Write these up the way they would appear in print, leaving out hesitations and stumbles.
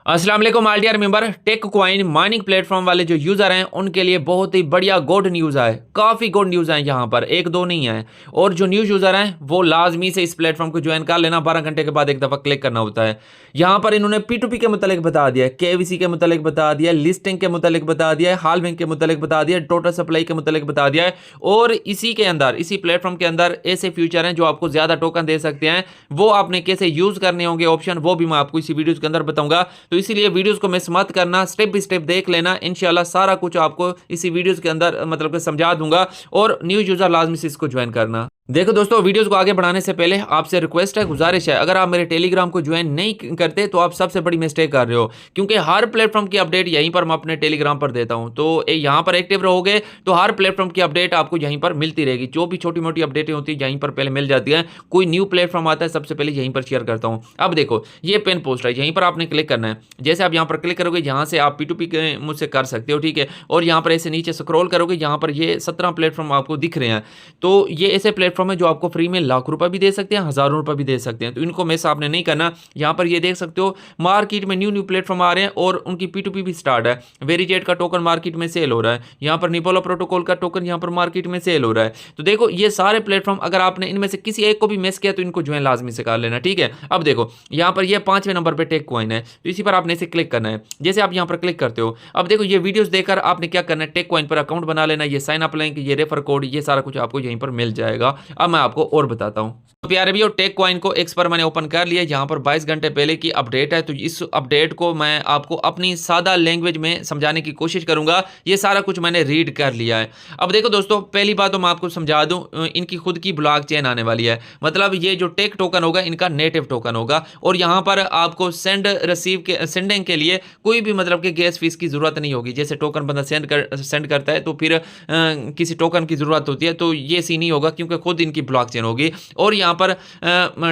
अस्सलाम वालेकुम all dear member. Take coin mining platform वाले जो यूजर हैं उनके लिए बहुत ही बढ़िया गुड न्यूज़ आए। काफ़ी गुड न्यूज़ आए यहाँ पर, एक दो नहीं है। और जो न्यू यूजर हैं वो लाजमी से इस प्लेटफॉर्म को ज्वाइन कर लेना। 12 घंटे के बाद एक दफ़ा क्लिक करना होता है। यहाँ पर इन्होंने P2P के मुतालिक बता दिया है, KYC के मुतालिक बता दिया है, लिस्टिंग के मुतालिक बता दिया है, हाल्विंग के मुतालिक बता दिया है, टोटल सप्लाई के मुतालिक बता दिया है। और इसी के अंदर, इसी प्लेटफॉर्म के अंदर ऐसे फ्यूचर हैं जो आपको ज़्यादा टोकन दे सकते हैं। वो आपने कैसे यूज़ करने होंगे ऑप्शन, वो भी मैं आपको इसी वीडियोज़ के अंदर बताऊंगा। तो इसीलिए वीडियोज़ को मिस मत करना, स्टेप बाय स्टेप देख लेना। इंशाल्लाह सारा कुछ आपको इसी वीडियोज़ के अंदर मतलब कि समझा दूंगा। और न्यू यूज़र लाजमी से इसको ज्वाइन करना। देखो दोस्तों, वीडियोस को आगे बढ़ाने से पहले आपसे रिक्वेस्ट है, गुजारिश है, अगर आप मेरे टेलीग्राम को ज्वाइन नहीं करते तो आप सबसे बड़ी मिस्टेक कर रहे हो। क्योंकि हर प्लेटफॉर्म की अपडेट यहीं पर मैं अपने टेलीग्राम पर देता हूं। तो यहाँ पर एक्टिव रहोगे तो हर प्लेटफॉर्म की अपडेट आपको यहीं पर मिलती रहेगी। जो भी छोटी मोटी अपडेटें होती है यहीं पर पहले मिल जाती है। कोई न्यू प्लेटफॉर्म आता है सबसे पहले यहीं पर शेयर करता हूँ। अब देखो, ये पेन पोस्ट है, यहीं पर आपने क्लिक करना है। जैसे आप यहाँ पर क्लिक करोगे, यहाँ से आप P2P के मुझसे कर सकते हो, ठीक है। और यहाँ पर ऐसे नीचे स्क्रॉल करोगे, यहाँ पर ये 17 प्लेटफॉर्म आपको दिख रहे हैं। तो ये ऐसे प्लेटफॉर्म है जो आपको फ्री में लाख रुपए भी दे सकते हैं, हजारों रुपए भी दे सकते हैं। तो इनको मिस आपने नहीं करना। यहाँ पर ये देख सकते हो मार्केट में न्यू प्लेटफॉर्म आ रहे हैं और उनकी P2P भी स्टार्ट है। वेरीजेट का टोकन मार्केट में सेल हो रहा है। यहाँ पर निपोला प्रोटोकॉल का टोकन यहाँ पर मार्केट में सेल हो रहा है। तो देखो, ये सारे प्लेटफॉर्म अगर आपने इनमें से किसी एक को भी मिस किया तो इनको ज्वाइन लाजमी से कर लेना, ठीक है। अब देखो, यहाँ पर ये 5वें नंबर पर टेक कॉइन है, तो इसी पर आपने इसे क्लिक करना है। जैसे आप यहाँ पर क्लिक करते हो, अब देखो ये वीडियोस देखकर आपने क्या करना है, टेक कॉइन पर अकाउंट बना लेना। ये साइन अप लिंक, ये रेफर कोड, ये सारा कुछ आपको यहीं पर मिल जाएगा। अब मैं आपको और बताता हूँ। तो प्यारे भी, टेक कॉइन को एक्स पर मैंने ओपन कर लिया। यहाँ पर 22 घंटे पहले की अपडेट है। तो इस अपडेट को मैं आपको अपनी सादा लैंग्वेज में समझाने की कोशिश करूंगा। ये सारा कुछ मैंने रीड कर लिया है। अब देखो दोस्तों, पहली बात तो मैं आपको समझा दूं, इनकी खुद की ब्लॉकचेन आने वाली है। मतलब ये जो टेक टोकन होगा इनका नेटिव टोकन होगा। और यहाँ पर आपको सेंडिंग के लिए कोई भी मतलब कि गैस फीस की जरूरत नहीं होगी। जैसे टोकन बंदा सेंड करता है तो फिर किसी टोकन की जरूरत होती है, तो ये सी नहीं होगा क्योंकि खुद इनकी ब्लॉकचेन होगी। और यहाँ पर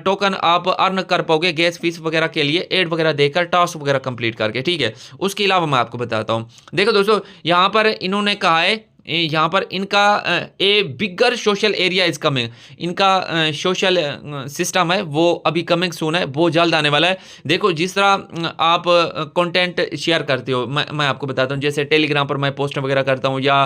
टोकन आप अर्न कर पाओगे गैस फीस वगैरह के लिए, एड वगैरह देकर, टास्क वगैरह कंप्लीट करके, ठीक है। उसके अलावा मैं आपको बताता हूँ। देखो दोस्तों, यहाँ पर इन्होंने कहा है, यहाँ पर इनका ए बिगर सोशल एरिया इज कमिंग। इनका सोशल सिस्टम है वो अभी कमिंग सून है, बहुत जल्द आने वाला है। देखो, जिस तरह आप कंटेंट शेयर करते हो, मैं आपको बताता हूँ। जैसे टेलीग्राम पर मैं पोस्ट वगैरह करता हूँ या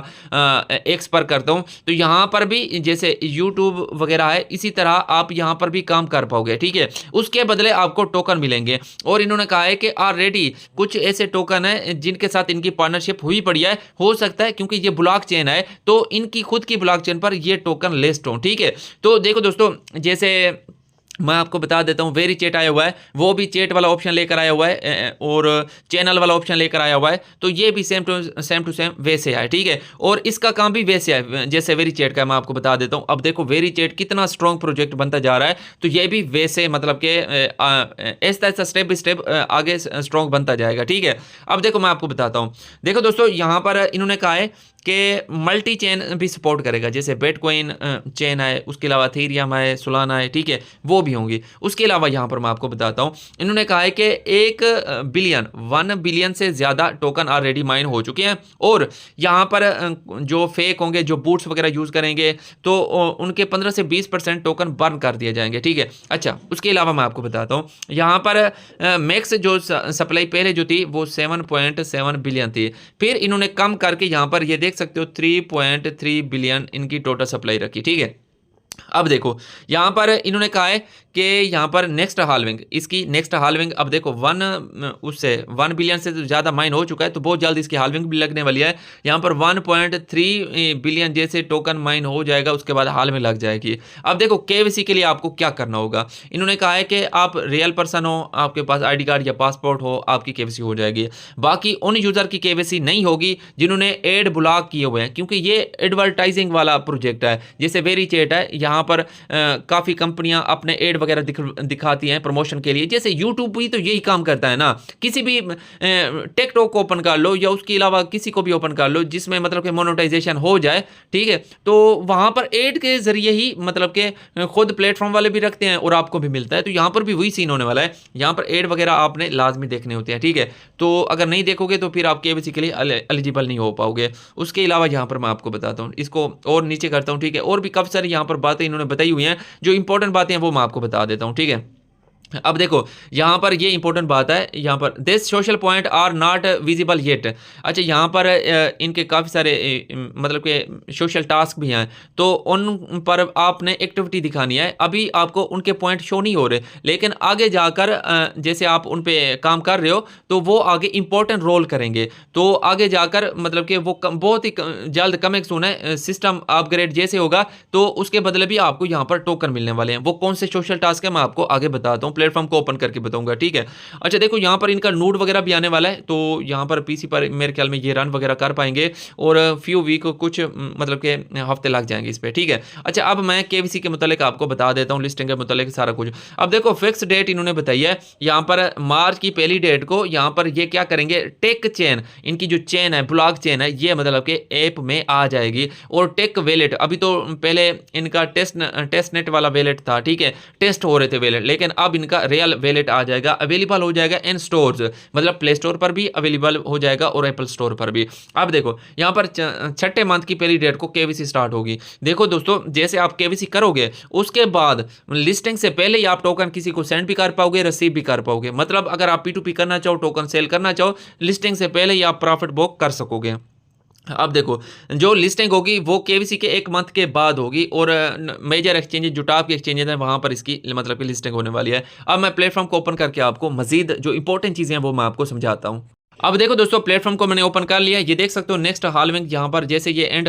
एक्स पर करता हूँ, तो यहाँ पर भी जैसे यूट्यूब वगैरह है, इसी तरह आप यहाँ पर भी काम कर पाओगे, ठीक है। उसके बदले आपको टोकन मिलेंगे। और इन्होंने कहा है कि ऑलरेडी कुछ ऐसे टोकन है जिनके साथ इनकी पार्टनरशिप हुई पड़ी है। हो सकता है क्योंकि ये ब्लॉक चेन है तो इनकी खुद की ब्लॉकचेन पर ये टोकन लिस्ट हो, ठीक है। तो देखो दोस्तों, जैसे मैं आपको बता देता हूँ, वेरी चैट आया हुआ है, वो भी चैट वाला ऑप्शन लेकर आया हुआ है और चैनल वाला ऑप्शन लेकर आया हुआ है। तो ये भी सेम टू सेम वैसे है, ठीक है। और इसका काम भी वैसे है जैसे वेरी चैट का। मैं आपको बता देता हूँ। अब देखो, वेरी चैट कितना स्ट्रॉन्ग प्रोजेक्ट बनता जा रहा है, तो ये भी वैसे मतलब कि ऐसा ऐसा स्टेप बाय स्टेप आगे स्ट्रॉन्ग बनता जाएगा, ठीक है। अब देखो, मैं आपको बताता हूँ। देखो दोस्तों, यहाँ पर इन्होंने कहा है कि मल्टी चेन भी सपोर्ट करेगा। जैसे बिटकॉइन चेन है, उसके अलावा इथेरियम है, सोलाना है, ठीक है, वो भी होंगी। उसके अलावा यहाँ पर मैं आपको बताता हूँ, इन्होंने कहा है कि 1 बिलियन से ज़्यादा टोकन ऑलरेडी माइन हो चुके हैं। और यहाँ पर जो फेक होंगे, जो बूट्स वगैरह यूज़ करेंगे, तो उनके 15 से 20% टोकन बर्न कर दिए जाएंगे, ठीक है। अच्छा, उसके अलावा मैं आपको बताता हूँ, यहाँ पर मैक्स जो सप्लाई पहले जो थी वो 7.7 बिलियन थी। फिर इन्होंने कम करके यहाँ पर ये देख सकते हो 3.3 बिलियन इनकी टोटल सप्लाई रखी, ठीक है। अब देखो, यहाँ पर इन्होंने कहा है कि यहाँ पर नेक्स्ट हाल्विंग, इसकी नेक्स्ट हाल्विंग, अब देखो 1 बिलियन से तो ज़्यादा माइन हो चुका है, तो बहुत जल्द इसकी हाल्विंग भी लगने वाली है। यहाँ पर 1.3 बिलियन जैसे टोकन माइन हो जाएगा, उसके बाद हाल्विंग लग जाएगी। अब देखो, केवाईसी के लिए आपको क्या करना होगा। इन्होंने कहा है कि आप रियल पर्सन हो, आपके पास ID कार्ड या पासपोर्ट हो, आपकी केवाईसी हो जाएगी। बाकी उन यूज़र की केवाईसी नहीं होगी जिन्होंने एड ब्लॉक किए हुए हैं, क्योंकि ये एडवर्टाइजिंग वाला प्रोजेक्ट है। जैसे वेरी चैट है, यहाँ पर काफ़ी कंपनियां अपने एड वगैरह दिखाती हैं प्रमोशन के लिए। जैसे यूट्यूब भी तो यही काम करता है ना। किसी भी टेकटॉक को ओपन कर लो या उसके अलावा किसी को भी ओपन कर लो जिसमें मतलब कि मोनेटाइजेशन हो जाए, ठीक है, तो वहाँ पर एड के जरिए ही मतलब कि खुद प्लेटफॉर्म वाले भी रखते हैं और आपको भी मिलता है। तो यहाँ पर भी वही सीन होने वाला है। यहाँ पर एड वगैरह आपने लाजमी देखने होते हैं, ठीक है। तो अगर नहीं देखोगे तो फिर आप केवाईसी के लिए एलिजिबल नहीं हो पाओगे। उसके अलावा यहाँ पर मैं आपको बताता हूँ, इसको और नीचे करता हूँ, ठीक है। और भी काफ़ी सारी यहाँ पर बातें इन्होंने बताई हुई हैं, जो इंपॉर्टेंट बातें हैं वो मैं आपको बता देता हूँ, ठीक है। अब देखो यहाँ पर ये इंपॉर्टेंट बात है, यहाँ पर this social point are not visible yet. अच्छा यहाँ पर इनके काफ़ी सारे मतलब के सोशल टास्क भी हैं, तो उन पर आपने एक्टिविटी दिखानी है। अभी आपको उनके पॉइंट शो नहीं हो रहे, लेकिन आगे जाकर जैसे आप उन पे काम कर रहे हो तो वो आगे इंपॉर्टेंट रोल करेंगे। तो आगे जाकर मतलब कि वो बहुत ही जल्द कमिंग सून है, सिस्टम अपग्रेड जैसे होगा तो उसके बदले भी आपको यहाँ पर टोकन मिलने वाले हैं। वो कौन से सोशल टास्क है मैं आपको आगे बताता हूँ, प्लेटफॉर्म को ओपन करके बताऊंगा, ठीक है। अच्छा देखो यहाँ पर इनका नोड वगैरह भी आने वाला है, तो यहाँ पर पीसी पर मेरे ख्याल में ये रन वगैरह कर पाएंगे और फ्यू वीक कुछ मतलब के हफ्ते लग जाएंगे इस पर, ठीक है। अच्छा अब मैं केवीसी के मुतालिक आपको बता देता हूँ, लिस्टिंग के मुतालिक सारा कुछ। अब देखो फिक्स डेट इन्होंने बताई है यहाँ पर मार्च की पहली डेट को। यहाँ पर ये क्या करेंगे, टेक चेन, इनकी जो चेन है ब्लॉक चेन है, ये मतलब के ऐप में आ जाएगी। और टेक वैलेट, अभी तो पहले इनका टेस्ट नेट वाला वैलेट था, ठीक है, टेस्ट हो रहे थे वैलेट, लेकिन अब इनका रियल वैलेट आ जाएगा, अवेलेबल हो जाएगा इन स्टोर्स, मतलब प्ले स्टोर पर भी अवेलेबल हो जाएगा और एप्पल स्टोर पर भी। अब देखो यहाँ पर छठे मंथ की पहली डेट को केवीसी स्टार्ट होगी। देखो दोस्तों जैसे आप केवीसी करोगे उसके बाद लिस्टिंग से पहले ही आप टोकन किसी को सेंड भी कर पाओगे, रिसीव भी कर पाओगे। मतलब अगर आप P2P करना चाहो, टोकन सेल करना चाहो, लिस्टिंग से पहले ही आप प्रॉफिट बुक कर सकोगे। अब देखो जो लिस्टिंग होगी वो केवीसी के 1 मंथ के बाद होगी और मेजर एक्सचेंजेस जो टॉप के एक्सचेंजेस हैं वहां पर इसकी मतलब की लिस्टिंग होने वाली है। अब मैं प्लेटफॉर्म को ओपन करके आपको मजीद जो इंपॉर्टेंट चीज़ें हैं वो मैं आपको समझाता हूँ। अब देखो दोस्तों प्लेटफॉर्म को मैंने ओपन कर लिया, ये देख सकते हो नेक्स्ट हाल्विंग, यहाँ पर जैसे ये एंड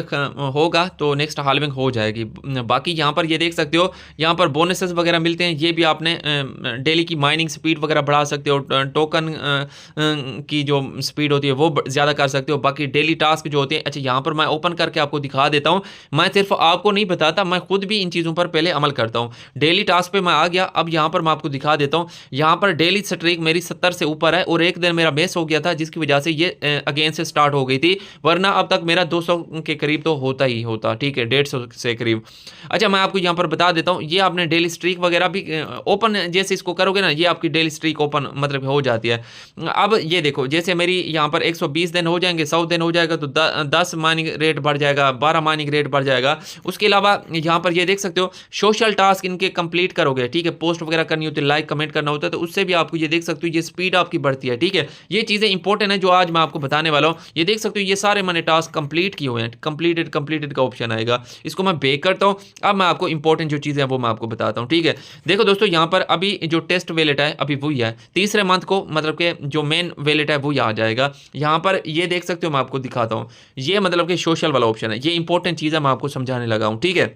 होगा तो नेक्स्ट हाल्विंग हो जाएगी। बाकी यहाँ पर ये देख सकते हो यहाँ पर बोनसेस वगैरह मिलते हैं, ये भी आपने डेली की माइनिंग स्पीड वगैरह बढ़ा सकते हो, टोकन की जो स्पीड होती है वो ज़्यादा कर सकते हो। बाकी डेली टास्क जो होते हैं, अच्छा यहाँ पर मैं ओपन करके आपको दिखा देता हूँ, मैं सिर्फ आपको नहीं बताता, मैं खुद भी इन चीज़ों पर पहले अमल करता हूँ। डेली टास्क पर मैं आ गया, अब यहाँ पर मैं आपको दिखा देता हूँ। यहाँ पर डेली स्ट्रीक मेरी 70 से ऊपर है और एक दिन मेरा मिस हो गया था जिसकी वजह से ये अगेन से स्टार्ट हो गई थी, वरना अब तक मेरा 200 के करीब तो होता ही होता, ठीक है, 150 से करीब। अच्छा मैं आपको यहाँ पर बता देता हूँ, ये आपने डेली स्ट्रीक वगैरह भी ओपन जैसे इसको करोगे ना, ये आपकी डेली स्ट्रीक ओपन मतलब हो जाती है। अब ये देखो जैसे मेरी यहाँ पर 120 दिन हो जाएंगे, 100 दिन हो जाएगा तो 10 माइनिंग रेट बढ़ जाएगा, 12 माइनिंग रेट बढ़ जाएगा। उसके अलावा यहाँ पर ये देख सकते हो सोशल टास्क इनके कंप्लीट करोगे, ठीक है, पोस्ट वगैरह करनी होती है, लाइक कमेंट करना होता है, तो उससे भी आपको ये देख सकते हो ये स्पीड आपकी बढ़ती है, ठीक है। ये चीज़ें इंपॉर्टेंट है जो आज मैं आपको बताने वाला हूँ। ये देख सकते हो ये सारे मैंने टास्क कंप्लीट किए हुए हैं, कंप्लीटेड का ऑप्शन आएगा, इसको मैं बेक करता हूँ। अब मैं आपको इंपॉर्टेंट जो चीज़ें हैं वो मैं आपको बताता हूँ, ठीक है। देखो दोस्तों यहाँ पर अभी जो टेस्ट वैलेट है अभी वही है, तीसरे मंथ को मतलब के जो मेन वैलेट है वो आ जाएगा। यहाँ पर ये देख सकते हो मैं आपको दिखाता हूँ, ये मतलब कि सोशल वाला ऑप्शन है, ये इंपॉर्टेंट चीज़ है मैं आपको समझाने लगा हूँ, ठीक है।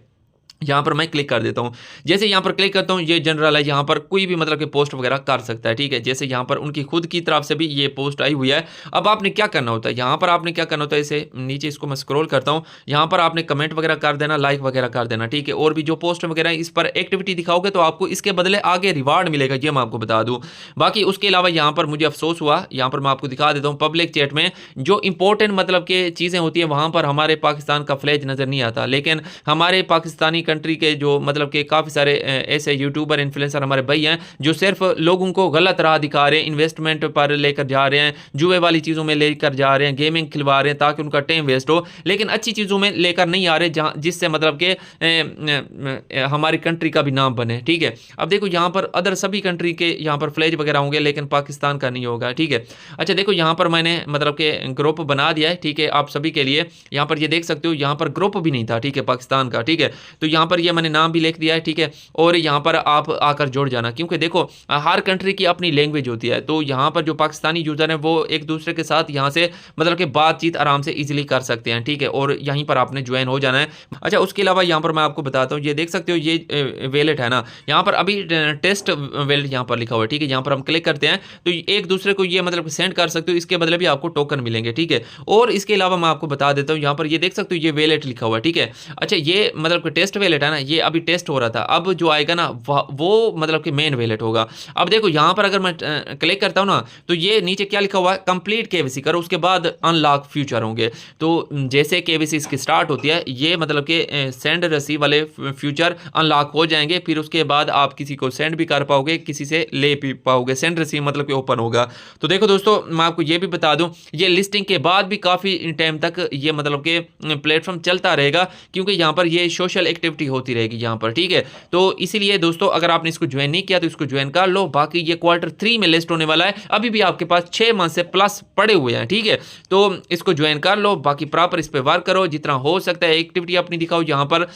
यहाँ पर मैं क्लिक कर देता हूँ, जैसे यहाँ पर क्लिक करता हूँ ये जनरल है, यहाँ पर कोई भी मतलब कि पोस्ट वगैरह कर सकता है, ठीक है। जैसे यहाँ पर उनकी खुद की तरफ से भी ये पोस्ट आई हुई है। अब आपने क्या करना होता है, यहाँ पर आपने क्या करना होता है, इसे नीचे इसको मैं स्क्रॉल करता हूँ, यहाँ पर आपने कमेंट वगैरह कर देना, लाइक वगैरह कर देना, ठीक है। और भी जो पोस्ट वगैरह इस पर एक्टिविटी दिखाओगे तो आपको इसके बदले आगे रिवार्ड मिलेगा, ये मैं आपको बता दूँ। बाकी उसके अलावा यहाँ पर मुझे अफसोस हुआ, यहाँ पर मैं आपको दिखा देता हूँ, पब्लिक चैट में जो इंपॉर्टेंट मतलब के चीज़ें होती है वहाँ पर हमारे पाकिस्तान का फ्लैग नज़र नहीं आता, लेकिन हमारे पाकिस्तानी कंट्री के जो मतलब कि काफ़ी सारे ऐसे यूट्यूबर इन्फ्लुएंसर हमारे भाई हैं जो सिर्फ लोगों को गलत राह दिखा रहे हैं, इन्वेस्टमेंट पर लेकर जा रहे हैं, जुए वाली चीज़ों में लेकर जा रहे हैं, गेमिंग खिलवा रहे हैं ताकि उनका टाइम वेस्ट हो, लेकिन अच्छी चीज़ों में लेकर नहीं आ रहे जहाँ जिससे मतलब कि हमारी कंट्री का भी नाम बने, ठीक है। अब देखो यहाँ पर अदर सभी कंट्री के यहाँ पर फ्लैग वगैरह होंगे लेकिन पाकिस्तान का नहीं होगा, ठीक है। अच्छा देखो यहाँ पर मैंने मतलब कि ग्रुप बना दिया है, ठीक है, आप सभी के लिए। यहाँ पर ये देख सकते हो यहाँ पर ग्रुप भी नहीं था, ठीक है, पाकिस्तान का, ठीक है। तो यहाँ पर ये मैंने नाम भी लिख दिया है, ठीक है। और यहाँ पर आप आकर जुड़ जाना, क्योंकि देखो हर कंट्री की अपनी लैंग्वेज होती है, तो यहाँ पर जो पाकिस्तानी यूज़र हैं वो एक दूसरे के साथ यहाँ से मतलब कि बातचीत आराम से इजीली कर सकते हैं, ठीक है। और यहीं पर आपने ज्वाइन हो जाना है। अच्छा उसके अलावा यहाँ पर मैं आपको बताता हूँ, ये देख सकते हो ये वैलेट है ना, यहाँ पर अभी टेस्ट वैलेट यहाँ पर लिखा हुआ है, ठीक है। यहाँ पर हम क्लिक करते हैं तो एक दूसरे को ये मतलब सेंड कर सकते हो, इसके बदले भी आपको टोकन मिलेंगे, ठीक है। और इसके अलावा मैं आपको बता देता हूँ, यहाँ पर ये देख सकते हो ये वैलेट लिखा हुआ है, ठीक है। अच्छा ये मतलब टेस्ट वैलेट है ना, ये अभी टेस्ट हो रहा था, अब जो आएगा ना वो मतलब कि मेन वैलेट होगा। अब देखो यहाँ पर अगर मैं क्लिक करता हूँ ना तो ये नीचे क्या लिखा हुआ है, कंप्लीट केवीसी करो उसके बाद अनलॉक फ्यूचर होंगे। तो जैसे केवीसी इसकी स्टार्ट होती है ये मतलब कि सेंड रिसीव वाले फ्यूचर अनलॉक हो जाएंगे, फिर उसके बाद आप किसी को सेंड भी कर पाओगे, किसी से ले भी पाओगे, सेंड रिसीव मतलब कि ओपन होगा। तो देखो दोस्तों मैं आपको ये भी बता दूं, ये लिस्टिंग के बाद भी काफ़ी टाइम तक ये मतलब कि प्लेटफॉर्म चलता रहेगा, क्योंकि यहाँ पर ये सोशल एक्टिविटी एक्टिविटी होती रहेगी यहाँ पर, ठीक है। तो इसीलिए दोस्तों अगर आपने इसको ज्वाइन नहीं किया तो इसको ज्वाइन कर लो। बाकी ये Q3 में लिस्ट होने वाला है, अभी भी आपके पास 6 मंथ से प्लस पड़े हुए हैं, ठीक है। तो इसको ज्वाइन कर लो, बाकी प्रॉपर इस पे वर्क करो, जितना हो सकता है एक्टिविटी अपनी दिखाओ यहाँ पर।